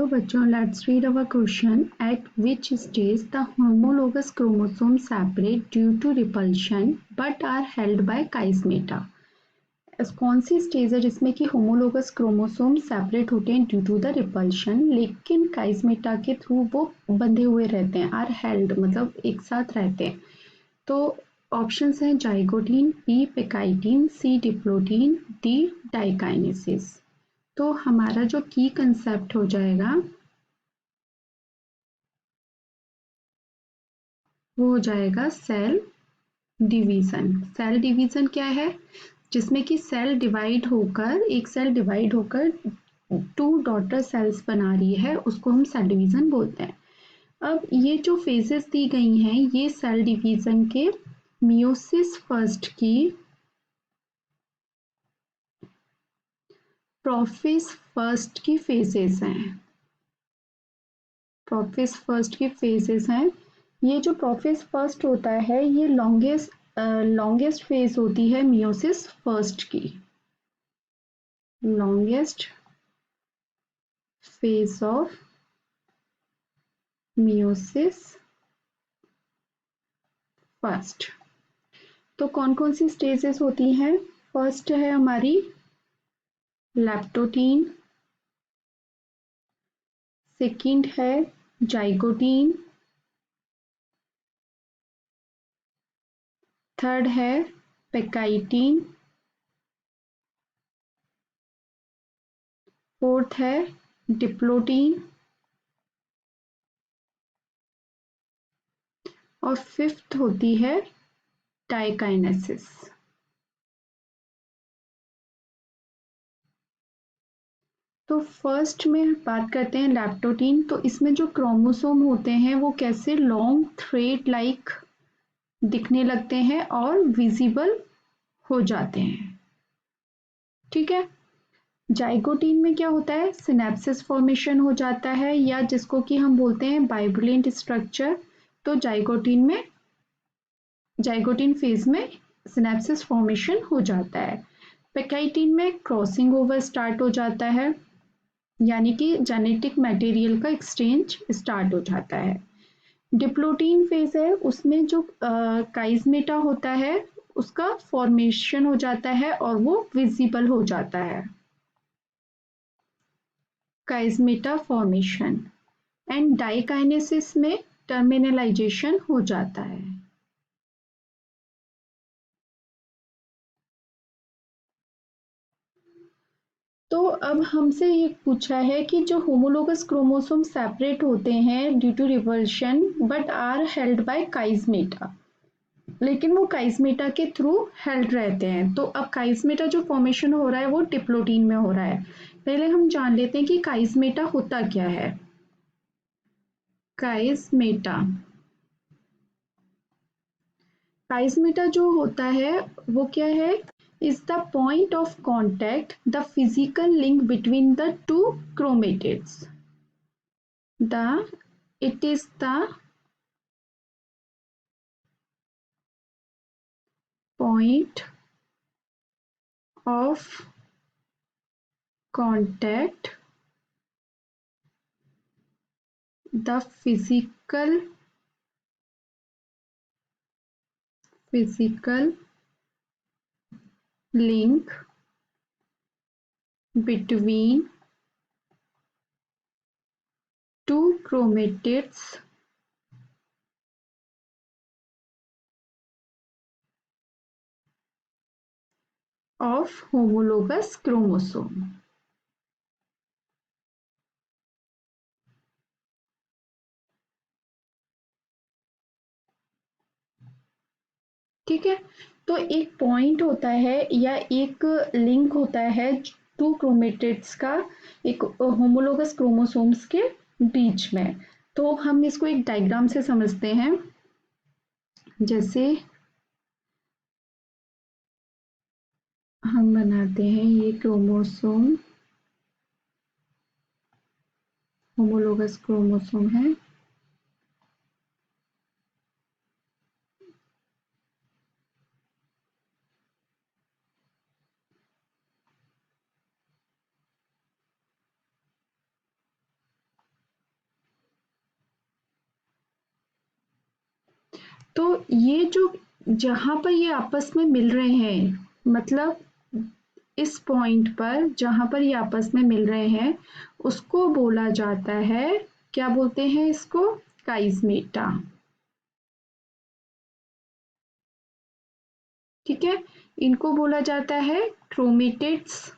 बच्चों, let's read our question. At which stage the homologous chromosome separate due to repulsion but are held by chiasmata. कौन सी stage है जिसमें कि homologous chromosome separate होते हैं ड्यू टू द रिपल्शन, लेकिन काइस्मेटा के थ्रू वो बंधे हुए रहते हैं, आर हेल्ड मतलब एक साथ रहते हैं. तो ऑप्शंस हैं जाइगोटीन, बी पेकाइटीन, सी डिप्लोटीन, डी डाइकाइनेसिस. तो हमारा जो की कंसेप्ट हो जाएगा वो हो जाएगा सेल डिवीजन. सेल डिवीजन क्या है? जिसमें कि सेल डिवाइड होकर, एक सेल डिवाइड होकर टू डॉटर सेल्स बना रही है, उसको हम सेल डिवीजन बोलते हैं. अब ये जो फेजेस दी गई हैं ये सेल डिवीजन के मियोसिस फर्स्ट की, प्रोफेज फर्स्ट की फेजेस हैं. प्रोफेज फर्स्ट की फेजेस हैं. ये जो प्रोफेज फर्स्ट होता है ये लॉन्गेस्ट फेज होती है मियोसिस फर्स्ट की. Longest phase of meiosis first. तो कौन कौन सी स्टेजेस होती हैं? फर्स्ट है हमारी लैप्टोटीन, सेकंड है जाइगोटीन, थर्ड है पेकाइटीन, फोर्थ है डिप्लोटीन और फिफ्थ होती है डाइकाइनेसिस. तो फर्स्ट में बात करते हैं लैप्टोटीन. तो इसमें जो क्रोमोसोम होते हैं वो कैसे लॉन्ग थ्रेड लाइक दिखने लगते हैं और विजिबल हो जाते हैं. ठीक है. जाइगोटीन में क्या होता है? सिनेप्सिस फॉर्मेशन हो जाता है, या जिसको कि हम बोलते हैं बाइब्रिलियंट स्ट्रक्चर. तो जाइगोटीन फेज में सिनेप्सिस फॉर्मेशन हो जाता है. पेकाइटीन में क्रॉसिंग ओवर स्टार्ट हो जाता है, यानी कि जेनेटिक मटेरियल का एक्सचेंज स्टार्ट हो जाता है. डिप्लोटीन फेज है, उसमें जो काइस्मेटा होता है उसका फॉर्मेशन हो जाता है और वो विजिबल हो जाता है. काइस्मेटा फॉर्मेशन. एंड डाइकाइनेसिस में टर्मिनलाइजेशन हो जाता है. तो अब हमसे ये पूछा है कि जो होमोलोगस क्रोमोसोम सेपरेट होते हैं due to repulsion but are held by chiasmata, लेकिन वो काइस्मेटा के थ्रू हेल्ड रहते हैं. तो अब काइस्मेटा जो फॉर्मेशन हो रहा है वो डिप्लोटीन में हो रहा है. पहले हम जान लेते हैं कि काइस्मेटा होता क्या है. काइस्मेटा काइस्मेटा जो होता है वो क्या है? is the point of contact, the physical link between the two chromatids. It is the point of contact, the physical link between two chromatids of homologous chromosome. ठीक है. तो एक पॉइंट होता है या एक लिंक होता है टू क्रोमेटिड्स का, एक होमोलोगस क्रोमोसोम्स के बीच में. तो हम इसको एक डायग्राम से समझते हैं. जैसे हम बनाते हैं ये क्रोमोसोम, होमोलोगस क्रोमोसोम है. तो ये जो जहां पर ये आपस में मिल रहे हैं, मतलब इस पॉइंट पर जहां पर ये आपस में मिल रहे हैं, उसको बोला जाता है, क्या बोलते हैं इसको, काइजमेटा। ठीक है, इनको बोला जाता है क्रोमेटिड्स।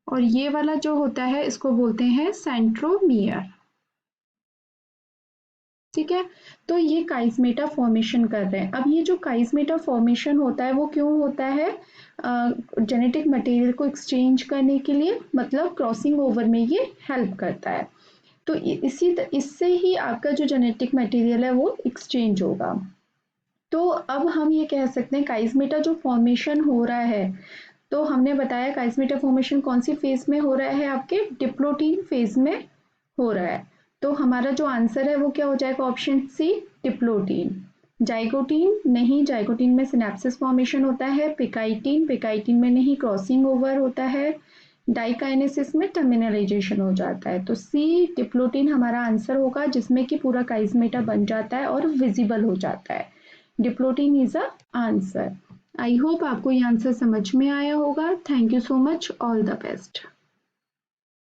और ये वाला जो होता है इसको बोलते हैं सेंट्रोमियर। ठीक है, तो ये काइजमेटा फॉर्मेशन कर रहे हैं। अब ये जो काइजमेटा फॉर्मेशन होता है वो क्यों होता है, जेनेटिक मटेरियल को एक्सचेंज करने के लिए, मतलब क्रॉसिंग ओवर में ये हेल्प करता है। तो इससे ही आपका जो जेनेटिक मटेरियल है वो एक्सचेंज होगा। तो अब हम ये कह सकते हैं काइजमेटा जो फॉर्मेशन हो रहा है, तो हमने बताया काइजमेटा फॉर्मेशन कौन सी फेज में हो रहा है, आपके डिप्लोटीन फेज में हो रहा है। तो हमारा जो आंसर है वो क्या हो जाएगा, ऑप्शन सी, डिप्लोटीन। जाइगोटीन नहीं, जाइगोटीन में सिनेप्सिस फॉर्मेशन होता है। पिकाइटिन, पिकाइटिन में नहीं, क्रॉसिंग ओवर होता है। डाइकाइनेसिस में टर्मिनलाइजेशन हो जाता है। तो सी डिप्लोटीन हमारा आंसर होगा, जिसमें कि पूरा काइजमेटा बन जाता है और विजिबल हो जाता है। Diplotene is a answer. I hope आपको ये आंसर समझ में आया होगा। Thank you so much, all the best.